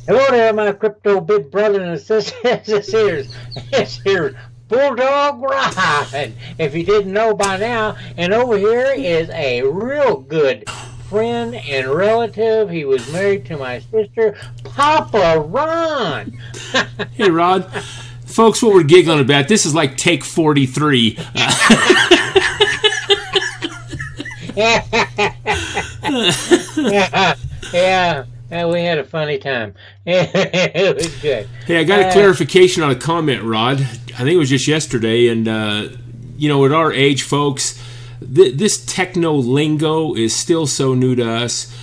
Hello there, my crypto big brother and sister. This here's Bulldog Rod. If you didn't know by now, and over here is a real good friend and relative. He was married to my sister, Papa Ron. Hey, Rod. Folks, what we're giggling about, this is like take 43. Yeah, we had a funny time. It was good. Hey, I got a clarification on a comment, Rod. I think it was just yesterday, and you know, at our age, folks, this techno lingo is still so new to us.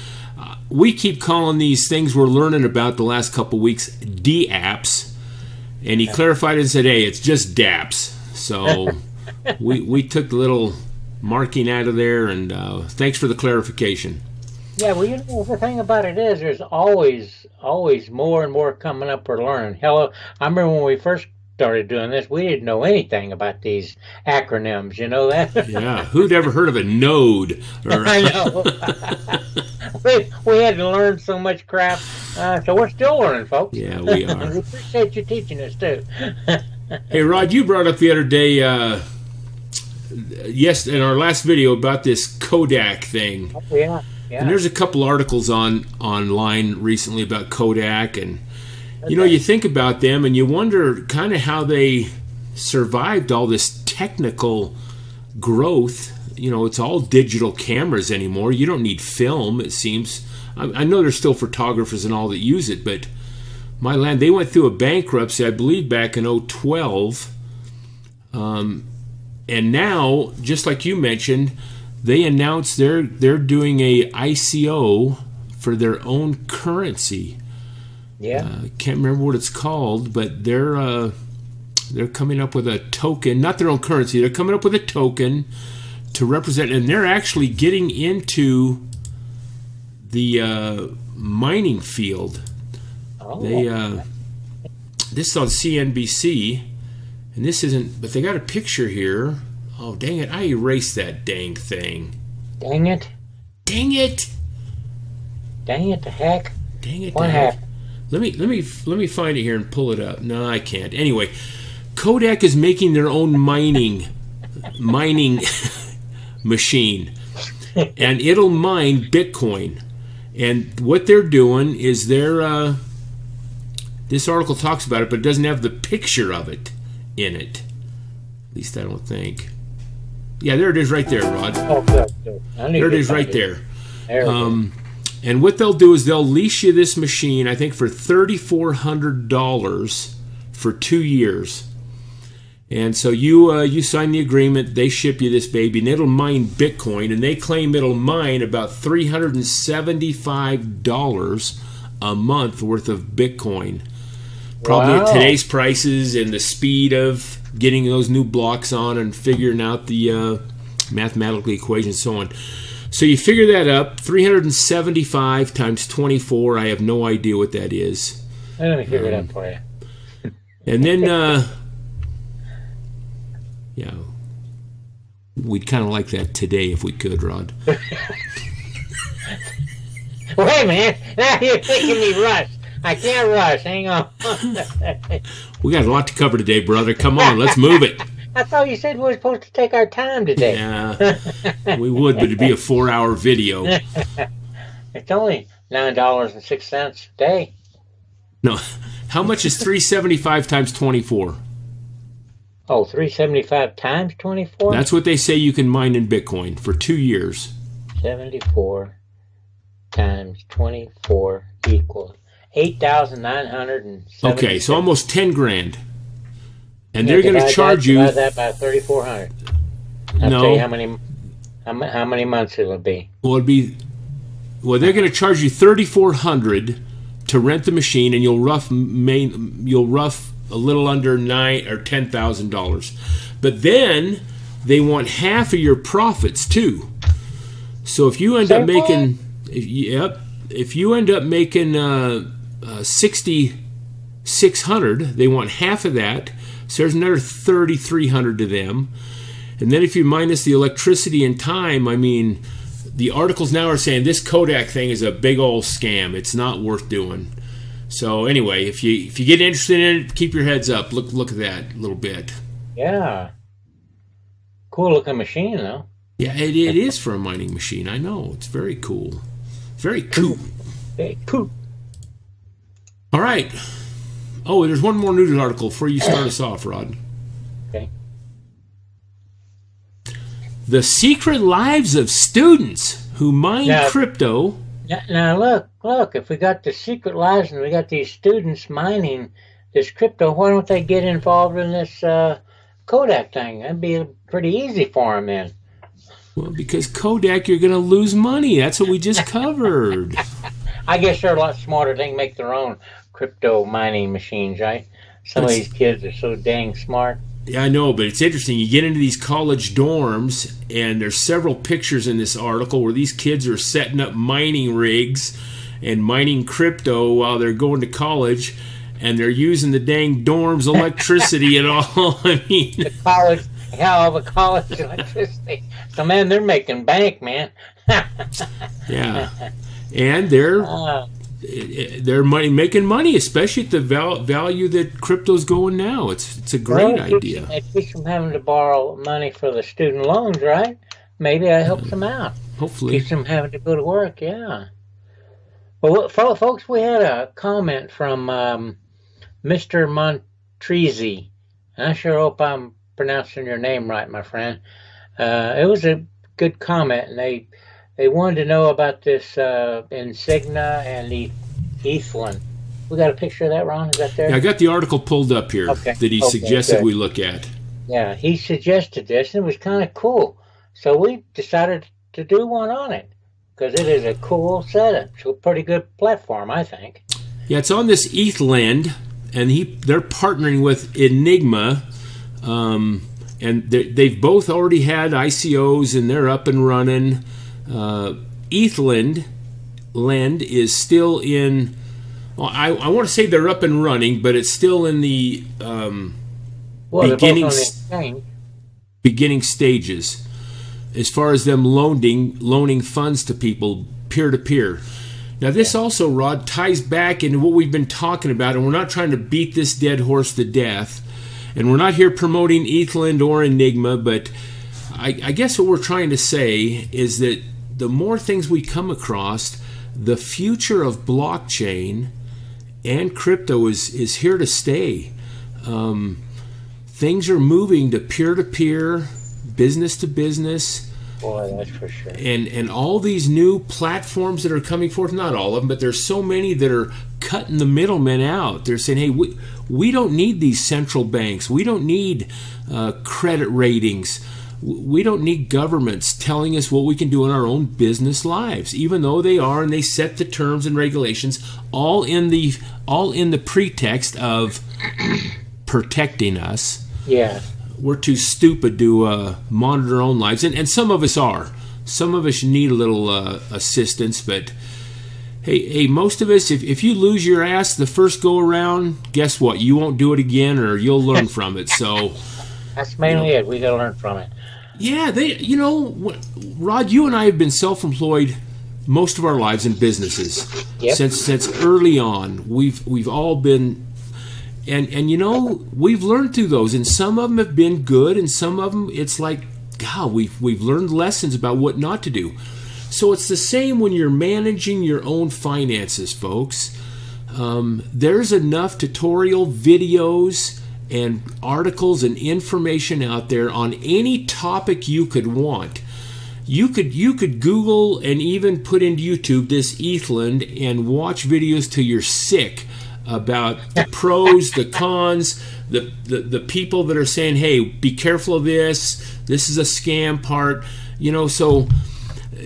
We keep calling these things we're learning about the last couple weeks dapps, and he clarified and said, "Hey, it's just dapps." So we took the little marking out of there, and thanks for the clarification. Yeah, well, you know, the thing about it is there's always more and more coming up for learning. Hell, I remember when we first started doing this, we didn't know anything about these acronyms, you know that? Yeah, who'd ever heard of a node? Or... I know. we had to learn so much crap, so we're still learning, folks. Yeah, we are. We appreciate you teaching us, too. Hey, Rod, you brought up the other day, yes, in our last video about this Kodak thing. Oh, yeah. Yeah. And there's a couple articles online recently about Kodak, and you know, you think about them and you wonder kind of how they survived all this technical growth. You know, it's all digital cameras anymore. You don't need film, it seems. I know there's still photographers and all that use it, but my land, they went through a bankruptcy, I believe, back in 2012. And now, just like you mentioned, they announced they're doing a ICO for their own currency. Yeah. Can't remember what it's called, but they're coming up with a token, not their own currency. They're coming up with a token to represent, and they're actually getting into the mining field. Oh. This is on CNBC, and this isn't, but they got a picture here. Oh, dang it. I erased that dang thing. Dang it. Dang it. Dang it, the heck. Dang it. What happened? Let me find it here and pull it up. No, I can't. Anyway, Kodak is making their own mining machine, and it'll mine Bitcoin. And what they're doing is they're this article talks about it, but it doesn't have the picture of it in it. At least I don't think. Yeah, there it is right there, Rod. Oh, good. There it is right there. There and what they'll do is they'll lease you this machine, I think, for $3,400 for 2 years. And so you sign the agreement, they ship you this baby, and it'll mine Bitcoin, and they claim it'll mine about $375 a month worth of Bitcoin. Probably at today's prices and the speed of getting those new blocks on and figuring out the mathematical equations and so on. So you figure that up, 375 times 24, I have no idea what that is. Let me figure it out for you. And then, yeah, we'd kind of like that today if we could, Rod. Wait a minute, now you're making me rush. I can't rush, hang on. We got a lot to cover today, brother. Come on, let's move it. I thought you said we were supposed to take our time today. Yeah, we would, but it'd be a 4-hour video. It's only $9.06 a day. No, how much is 375 times 24? Oh, 375 times 24? That's what they say you can mine in Bitcoin for 2 years. 74 times 24 equals 8,970. Okay, so almost 10 grand. And they're going to charge you. Divide that by 3,400. I'll tell you how many months it'll be. Well, they're going to charge you $3,400 to rent the machine, and you'll rough a little under $9,000 or $10,000. But then they want half of your profits too. So if you end up making, if you end up making 6,600, they want half of that. So there's another 3,300 to them. And then if you minus the electricity and time, I mean, the articles now are saying this Kodak thing is a big old scam. It's not worth doing. So anyway, if you get interested in it, keep your heads up. Look at that a little bit. Yeah. Cool looking machine, though. Yeah, it is for a mining machine. I know. It's very cool. Very cool. Very cool. All right. Oh, there's one more news article before you start us off, Rod. Okay. The secret lives of students who mine crypto. Now look, if we got the secret lives and we got these students mining this crypto, why don't they get involved in this Kodak thing? That'd be pretty easy for them then. Well, because Kodak, you're going to lose money. That's what we just covered. I guess they're a lot smarter. They can make their own crypto mining machines, right? Some of these kids are so dang smart. Yeah, I know, but it's interesting. You get into these college dorms, and there's several pictures in this article where these kids are setting up mining rigs and mining crypto while they're going to college, and they're using the dang dorm's electricity and all. I mean, the college, hell of a college electricity. So, man, they're making bank, man. Yeah, and they're making money, especially at the value that crypto's going now. It's a great idea. It keeps them having to borrow money for the student loans, right? Maybe that helps them out. Hopefully. Keeps them having to go to work, yeah. Well, folks, we had a comment from Mr. Montrezi. I sure hope I'm pronouncing your name right, my friend. It was a good comment, and they wanted to know about this Enigma and the EthLend. We got a picture of that, Ron? Is that there? Yeah, I got the article pulled up here that he suggested we look at. Yeah, he suggested this, and it was kind of cool. So we decided to do one on it because it is a cool setup. It's a pretty good platform, I think. Yeah, it's on this EthLend, and they're partnering with Enigma, and they've both already had ICOs, and they're up and running. EthLend is still in. Well, I want to say they're up and running, but it's still in the beginning stages as far as them loaning funds to people peer to peer. Now, this also, Rod, ties back into what we've been talking about, and we're not trying to beat this dead horse to death, and we're not here promoting EthLend or Enigma, but I guess what we're trying to say is that the more things we come across, the future of blockchain and crypto is here to stay. Things are moving to peer-to-peer, business-to-business. Boy, that's for sure. And all these new platforms that are coming forth, not all of them, but there's so many that are cutting the middlemen out. They're saying, hey, we don't need these central banks. We don't need credit ratings. We don't need governments telling us what we can do in our own business lives, even though they are, and they set the terms and regulations, all in the pretext of protecting us. Yeah, we're too stupid to monitor our own lives, and some of us are. Some of us need a little assistance, but hey, most of us, if you lose your ass the first go around, guess what? You won't do it again, or you'll learn from it. So that's mainly it. We got to learn from it. Yeah, Rod, you and I have been self-employed most of our lives in businesses. Yep. Since early on. We've all been, and we've learned through those, and some of them have been good, and some of them it's like, God, we've learned lessons about what not to do. So it's the same when you're managing your own finances, folks. There's enough tutorial videos and articles and information out there on any topic you could want. You could Google and even put into YouTube this EthLend and watch videos till you're sick about the pros, the cons, the people that are saying, hey, be careful of this. This is a scam part. So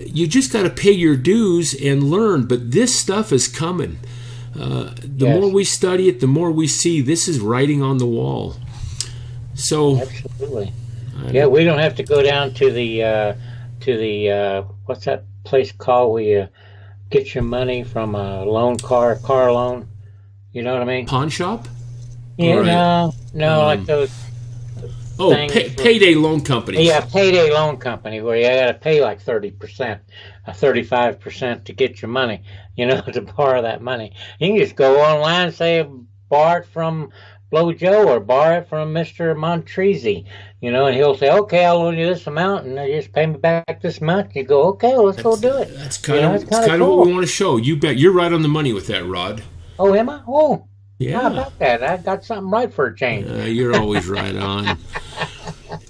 you just got to pay your dues and learn. But this stuff is coming. The more we study it, the more we see this is writing on the wall. So absolutely, we don't have to go down to the what's that place called where you get your money from a car loan. You know what I mean? Pawn shop? Yeah, no, like those Oh, things. payday loan companies. Yeah, payday loan company where you got to pay like 30%, 35% to get your money, to borrow that money. You can just go online and say, borrow it from Blow Joe or borrow it from Mr. Montrese, and he'll say, okay, I'll loan you this amount and you just pay me back this amount. And you go, okay, well, let's go do it. That's kind of what we want to show. You bet. You're right on the money with that, Rod. Oh, am I? Oh, yeah. How about that? I got something right for a change. You're always right on.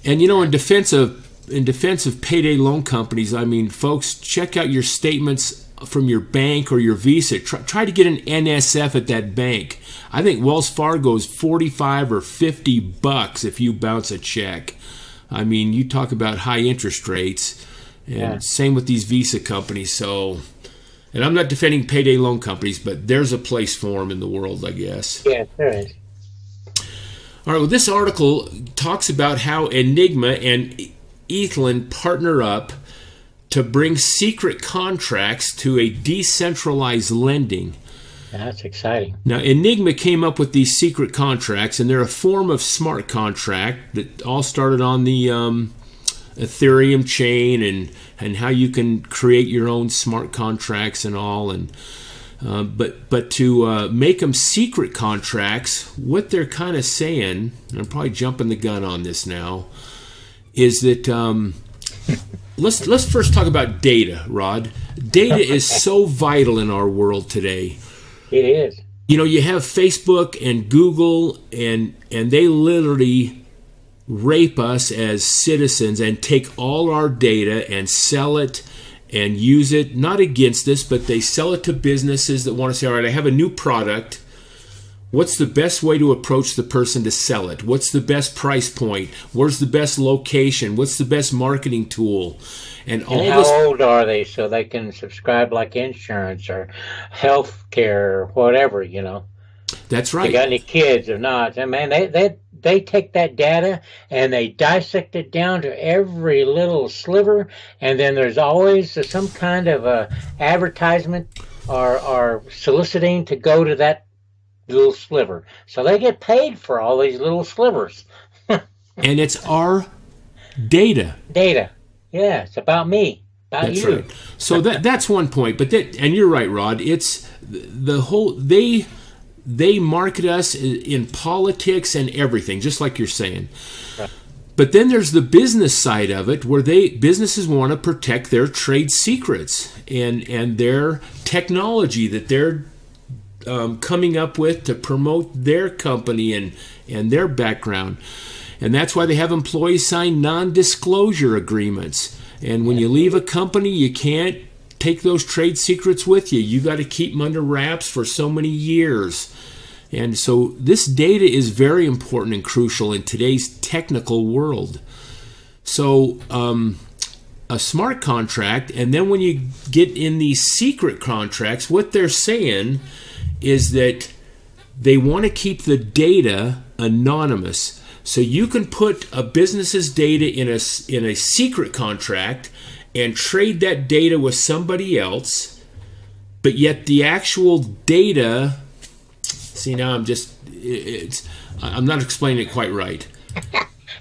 And in defense of payday loan companies, I mean, folks, check out your statements from your bank or your Visa. Try to get an NSF at that bank. I think Wells Fargo's $45 or $50 if you bounce a check. I mean, you talk about high interest rates, and same with these Visa companies. So, and I'm not defending payday loan companies, but there's a place for them in the world, I guess. Yes, there is. All right, well, this article talks about how Enigma and EthLend partner up to bring secret contracts to a decentralized lending. That's exciting. Now, Enigma came up with these secret contracts, and they're a form of smart contract that all started on the Ethereum chain, and how you can create your own smart contracts and all. And but to make them secret contracts, what they're kind of saying, and I'm probably jumping the gun on this now, is that let's first talk about data, Rod. Data is so vital in our world today. It is. You have Facebook and Google, and they literally rape us as citizens and take all our data and sell it and use it, not against us, but they sell it to businesses that want to say, all right, I have a new product. What's the best way to approach the person to sell it? What's the best price point? Where's the best location? What's the best marketing tool? And how old are they so they can subscribe like insurance or health care or whatever, That's right. They got any kids or not. I mean, they take that data and they dissect it down to every little sliver, and then there's always some kind of a advertisement or soliciting to go to that little sliver. So they get paid for all these little slivers. And it's our data. Data. Yeah, it's about me. About you. Right. So that's one point. But and you're right, Rod. It's the whole they market us in politics and everything, just like you're saying. Right. But then there's the business side of it, where businesses want to protect their trade secrets and their technology that they're coming up with to promote their company and their background. And that's why they have employees sign non-disclosure agreements. And when you leave a company, you can't take those trade secrets with you. You got to keep them under wraps for so many years. And so this data is very important and crucial in today's technical world. So a smart contract, and then when you get in these secret contracts, what they're saying is that they want to keep the data anonymous. So you can put a business's data in a secret contract and trade that data with somebody else, but yet the actual data, see, now I'm not explaining it quite right.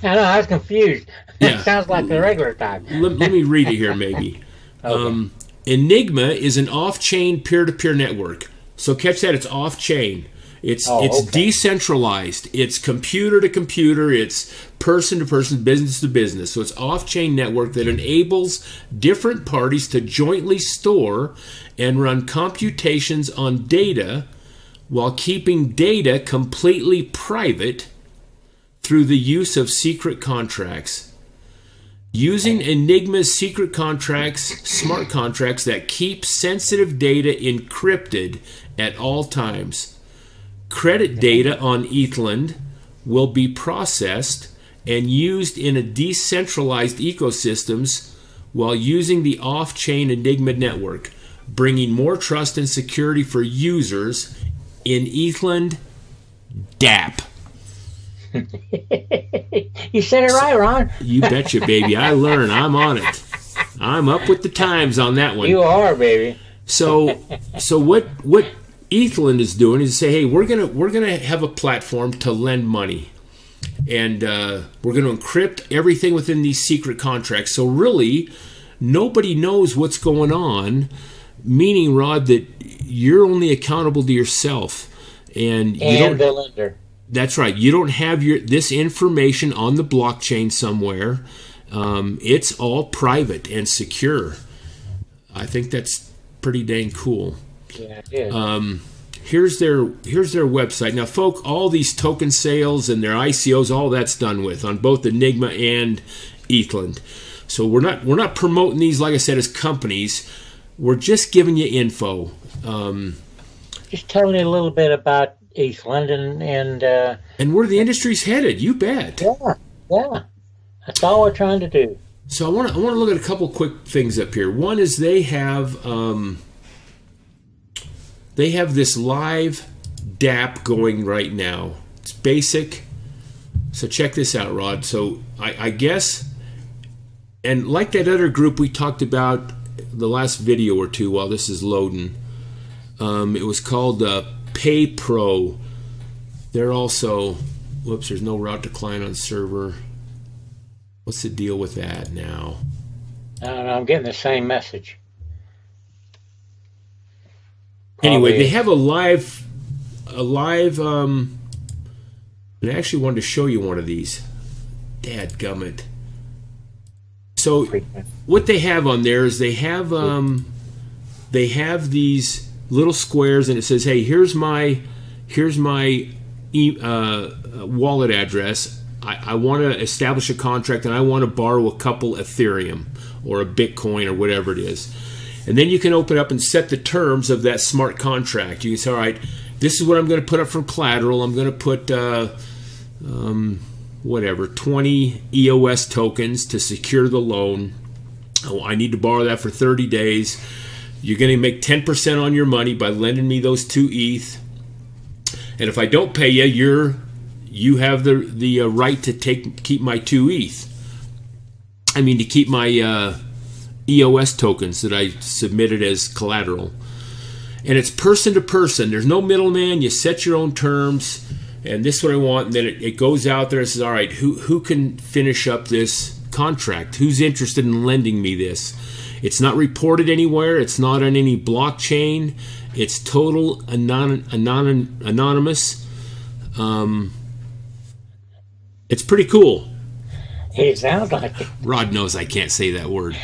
I know, I was confused. Yeah. It sounds like the regular time. Let me read it here, maybe. Okay. Enigma is an off-chain peer-to-peer network. So catch that, it's off-chain. It's decentralized. It's computer to computer. It's person to person, business to business. So it's off-chain network that enables different parties to jointly store and run computations on data while keeping data completely private through the use of secret contracts. Using Enigma's secret contracts, smart contracts that keep sensitive data encrypted at all times. Credit data on EthLend will be processed and used in a decentralized ecosystems while using the off-chain Enigma network, bringing more trust and security for users in EthLend DApp. You said it right, Ron. You betcha, baby. I learn. I'm on it. I'm up with the times on that one. You are, baby. So what EthLend is doing is say, hey, we're gonna have a platform to lend money, and we're going to encrypt everything within these secret contracts. So really, nobody knows what's going on, meaning, Rod, that you're only accountable to yourself. And the lender. That's right. You don't have this information on the blockchain somewhere. It's all private and secure. I think that's pretty dang cool. Yeah, it is. Here's their website. Now, folk, all these token sales and their ICOs, all that's done with on both Enigma and EthLend. So we're not promoting these, like I said, as companies. We're just giving you info. Just telling you a little bit about EthLend and where the industry's headed. You bet. Yeah. That's all we're trying to do. So I want to look at a couple quick things up here. One is they have this live DApp going right now. It's basic. So check this out, Rod. So I guess, and like that other group we talked about the last video or two while this is loading, it was called PayPro. They're also, whoops, there's no route to client on server. What's the deal with that now? I don't know. I'm getting the same message. Anyway, they have a live, and I actually wanted to show you one of these. Dadgummit. So what they have on there is they have these little squares, and it says, hey, here's my wallet address. I want to establish a contract, and I want to borrow a couple Ethereum or a Bitcoin or whatever it is. And then you can open up and set the terms of that smart contract. You can say, all right, this is what I'm going to put up for collateral. I'm going to put, whatever, 20 EOS tokens to secure the loan. Oh, I need to borrow that for 30 days. You're going to make 10% on your money by lending me those 2 ETH. And if I don't pay you, you have the right to keep my 2 ETH. I mean, to keep my EOS tokens that I submitted as collateral. And it's person to person. There's no middleman. You set your own terms, and this is what I want. And then it goes out there and says, all right, who can finish up this contract? Who's interested in lending me this? It's not reported anywhere. It's not on any blockchain. It's total anonymous. It's pretty cool. It sounds like it. Rod knows I can't say that word.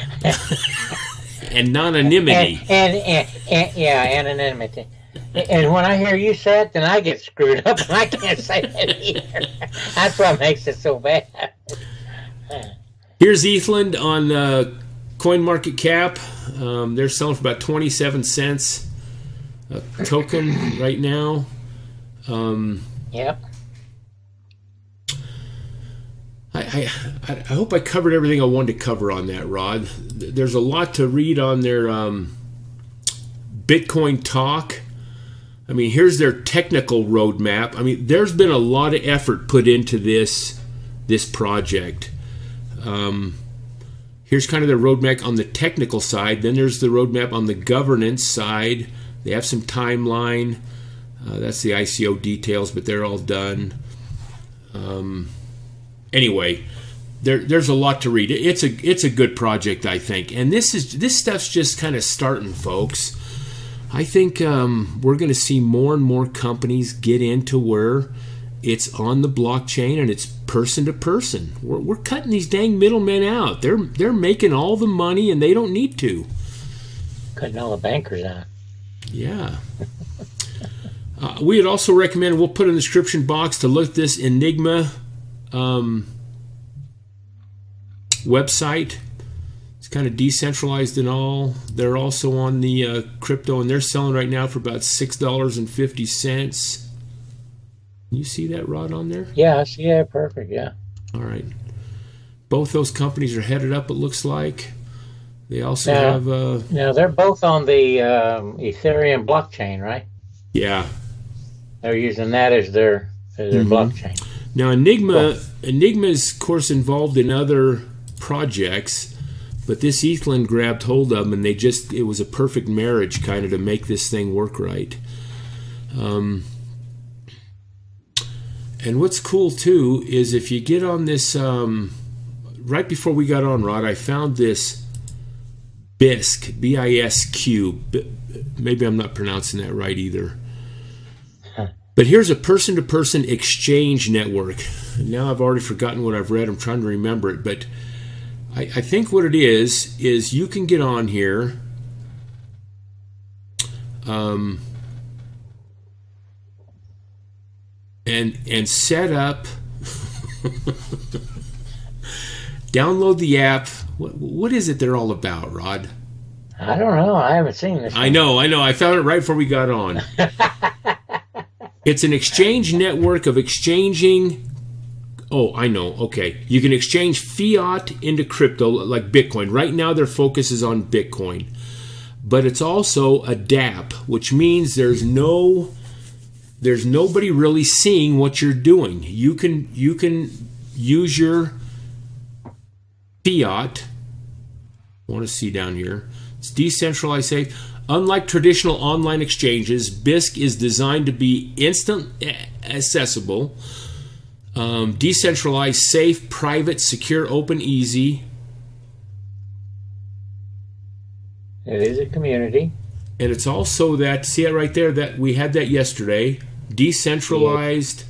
Anonymity. And anonymity. And when I hear you say it, then I get screwed up, and I can't say that either. That's what makes it so bad. Here's EthLend on CoinMarketCap. They're selling for about 27 cents a token right now. Yep. I hope I covered everything I wanted to cover on that, Rod. There's a lot to read on their Bitcoin talk. I mean, here's their technical roadmap. I mean, there's been a lot of effort put into this project. Here's kind of their roadmap on the technical side. Then there's the roadmap on the governance side. They have some timeline. That's the ICO details, but they're all done. Anyway, there's a lot to read. It's a good project, I think, and this stuff's just kind of starting, folks. I think we're going to see more and more companies get into where it's on the blockchain and it's person to person. We're cutting these dang middlemen out. They're making all the money and they don't need to. Cutting all the bankers out. Yeah. We would also recommend, we'll put in the description box to look at this Enigma website. It's kind of decentralized and all. They're also on the crypto, and they're selling right now for about $6.50. You see that, Rod, on there? Yeah, I see that. Perfect, yeah. All right. Both those companies are headed up, it looks like. They also have... now, they're both on the Ethereum blockchain, right? Yeah. They're using that as their blockchain. Now, Enigma's, of course, involved in other projects, but this EthLend grabbed hold of them, and it was a perfect marriage kind of to make this thing work right. And what's cool too is if you get on this, right before we got on, Rod, I found this BISQ, B-I-S-Q. Maybe I'm not pronouncing that right either. But here's a person-to-person exchange network. Now I've already forgotten what I've read. I'm trying to remember it. But I think what it is you can get on here. And set up, download the app. What is it they're all about, Rod? I don't know. I haven't seen this. I know. I found it right before we got on. It's an exchange network of exchanging. Oh, I know. Okay. You can exchange fiat into crypto like Bitcoin. Right now their focus is on Bitcoin. But it's also a dApp, which means there's nobody really seeing what you're doing. You can use your fiat. I want to see down here. It's decentralized, safe. Unlike traditional online exchanges, BISQ is designed to be instant accessible, decentralized, safe, private, secure, open, easy. It is a community. And it's also that, see it right there, that we had that yesterday, decentralized.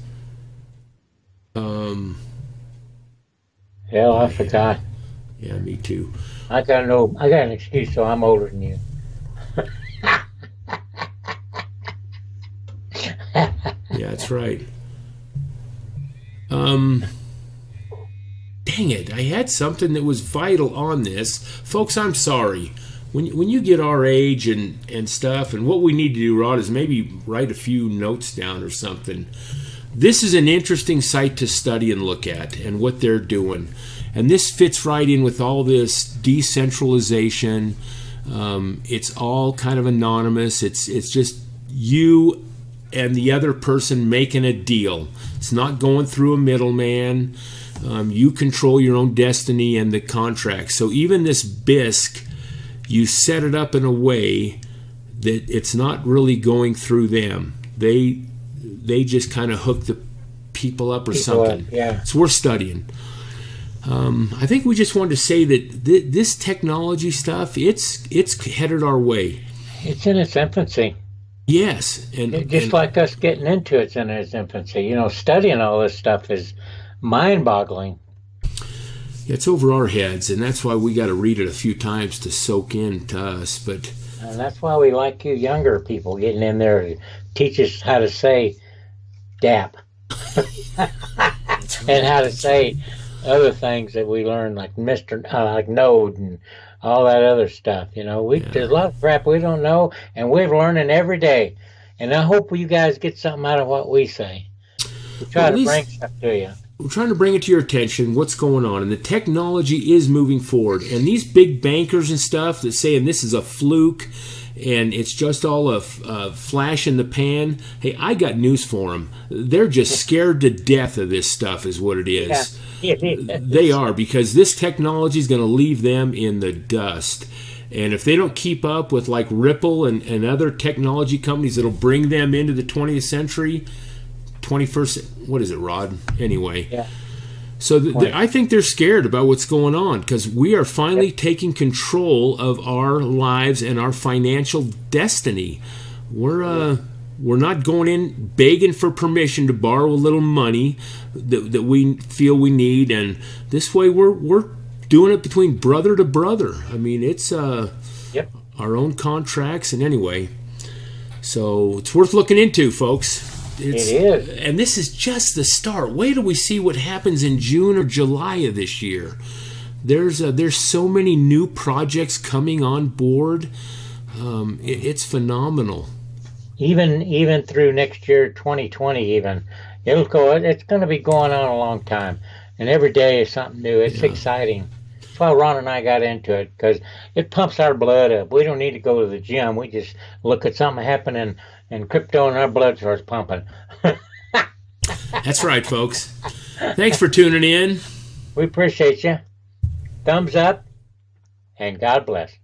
Hell, I forgot. Yeah, me too. I got an excuse, so I'm older than you. Yeah, that's right. Dang it, I had something that was vital on this. Folks, I'm sorry. When you get our age and stuff, and what we need to do, Rod, is maybe write a few notes down or something. This is an interesting site to study and look at, and what they're doing. And this fits right in with all this decentralization. It's all kind of anonymous. It's just you and the other person making a deal. It's not going through a middleman. You control your own destiny and the contract. So even this BISQ, you set it up in a way that it's not really going through them. They just kind of hook the people up or something. Yeah. It's worth studying. I think we just wanted to say that this technology stuff, it's headed our way. It's in its infancy. Yes. And just like us getting into it's in its infancy. You know, studying all this stuff is mind-boggling. It's over our heads, and that's why we got to read it a few times to soak in to us. But and that's why we like you younger people getting in there to teach us how to say dApp. And how to say other things that we learned, like like Node and all that other stuff. You know, there's a lot of crap we don't know, and we're learning every day. And I hope you guys get something out of what we say. We try to bring stuff to you. We're trying to bring it to your attention, what's going on. And the technology is moving forward. And these big bankers and stuff that saying this is a fluke and it's just all a flash in the pan, hey, I got news for them. They're just scared to death of this stuff is what it is. Yeah. They are, because this technology is going to leave them in the dust. And if they don't keep up with like Ripple and other technology companies that'll bring them into the 20th century, 21st, what is it, Rod? Anyway. Yeah. So I think they're scared about what's going on, because we are finally taking control of our lives and our financial destiny. We're not going in begging for permission to borrow a little money that we feel we need, and this way we're doing it between brother to brother. I mean, it's our own contracts, and anyway, so it's worth looking into, folks. It is. And this is just the start. Wait till we see what happens in June or July of this year. There's so many new projects coming on board. It's phenomenal. Even through next year, 2020, even it's going to be going on a long time. And every day is something new. It's exciting. That's why Ron and I got into it, because it pumps our blood up. We don't need to go to the gym. We just look at something happening in crypto and our blood starts pumping. That's right, folks. Thanks for tuning in. We appreciate you. Thumbs up, and God bless.